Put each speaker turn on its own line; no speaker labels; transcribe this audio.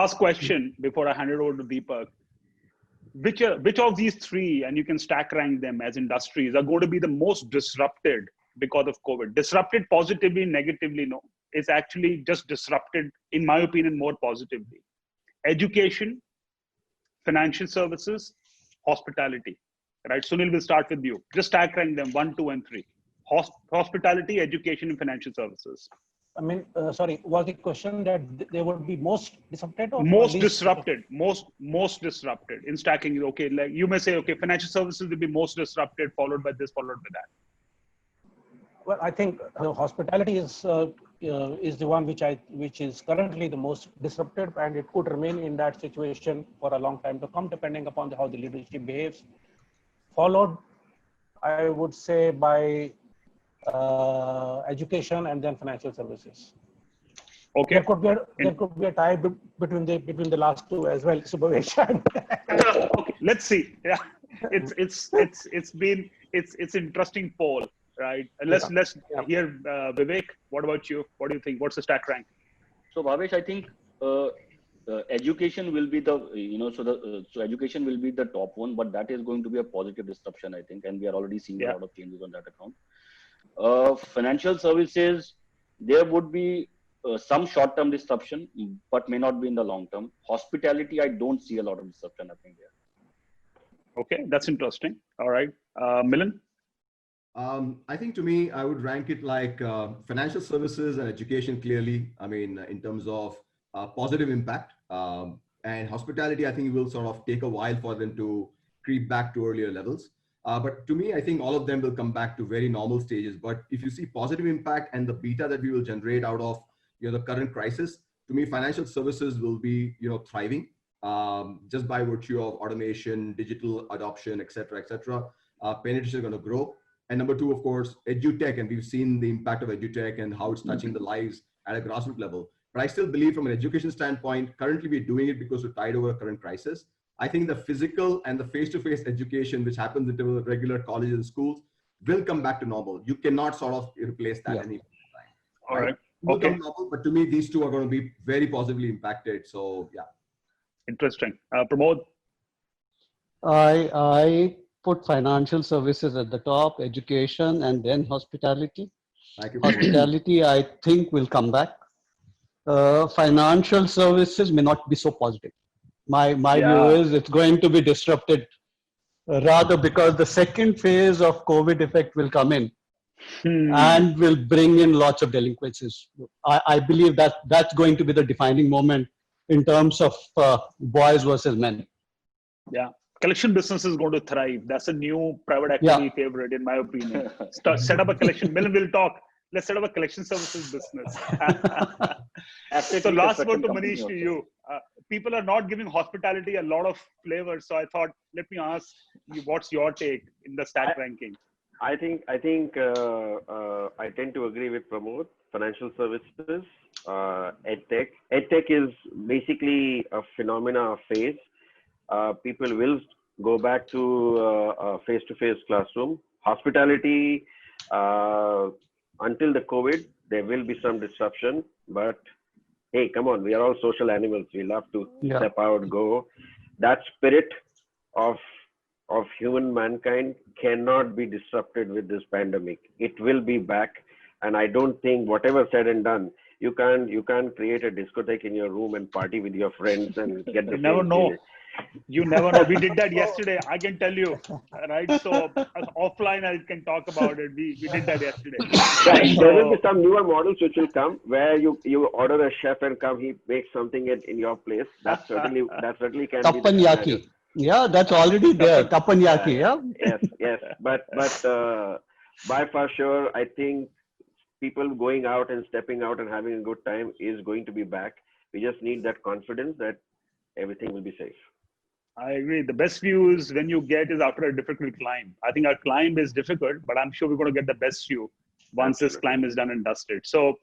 last question before I hand it over to Deepak. Which of these three, and you can stack rank them as industries, are going to be the most disrupted because of COVID? Disrupted positively, negatively? No, it's actually just disrupted, in my opinion, more positively. Education, financial services, hospitality. Right, Sunil, will start with you. Just stack rank them 1, 2, and 3. Hospitality, education, and financial services.
I mean, sorry, was the question that they would be most disrupted or
most disrupted? Most disrupted in stacking. Okay, like you may say, okay, financial services will be most disrupted, followed by this, followed by that.
Well, I think hospitality is the one which is currently the most disrupted, and it could remain in that situation for a long time to come, depending upon how the leadership behaves. Followed, I would say, by education and then financial services.
Okay.
There could be a tie between the last two as well. So Bhavesh.
Okay, let's see. Yeah, it's interesting poll, right? Let's hear Vivek. What about you? What do you think? What's the stack rank?
So Bhavesh, I think education will be the so education will be the top one, but that is going to be a positive disruption, I think, and we are already seeing a lot of changes on that account. Financial services, there would be some short-term disruption, but may not be in the long term. Hospitality, I don't see a lot of disruption happening there.
Okay, that's interesting. All right, Milan?
I think to me, I would rank it like financial services and education clearly. I mean, in terms of positive impact, and hospitality, I think it will sort of take a while for them to creep back to earlier levels. But to me, I think all of them will come back to very normal stages. But if you see positive impact and the beta that we will generate out of the current crisis, to me, financial services will be thriving just by virtue of automation, digital adoption, etc., etc. Penetration is going to grow. And number two, of course, edutech, and we've seen the impact of edutech and how it's touching the lives at a grassroots level. But I still believe from an education standpoint, currently we're doing it because we're tied over a current crisis. I think the physical and the face-to-face education, which happens in terms of regular colleges and schools, will come back to normal. You cannot sort of replace that any time.
All right.
Okay. Normal, but to me, these two are going to be very positively impacted. So yeah.
Interesting. Pramod?
I put financial services at the top, education, and then hospitality. Hospitality, I think, will come back. Financial services may not be so positive. My view is it's going to be disrupted rather because the second phase of COVID effect will come in and will bring in lots of delinquencies. I believe that's going to be the defining moment in terms of boys versus men.
Yeah. Collection business is going to thrive. That's a new private equity favorite, in my opinion. Set up a collection. Milan will talk. Let's set up a collection services business. So last word to Manish, to you. People are not giving hospitality a lot of flavor. So I thought, let me ask you, what's your take in the stack ranking?
I think I tend to agree with Pramod. Financial services, edtech. Edtech is basically a phenomena of phase. People will go back to a face-to-face classroom. Hospitality, until the COVID, there will be some disruption, but hey, come on, we are all social animals. We love to step out, go. That spirit of human mankind cannot be disrupted with this pandemic. It will be back, and I don't think, whatever said and done, you can't create a discotheque in your room and party with your friends and get the
never know. You never know. We did that yesterday. I can tell you, right? So offline, I can talk about it. We did that yesterday.
Right. There will be some newer models which will come where you order a chef and come, he makes something in your place. That certainly can
Tappanyaki.
be.
Yeah, that's already there. Tappanyaki. Yeah.
Yes. But by far sure, I think people going out and stepping out and having a good time is going to be back. We just need that confidence that everything will be safe.
I agree. The best view is when you get is after a difficult climb. I think our climb is difficult, but I'm sure we're going to get the best view once this climb is done and dusted. So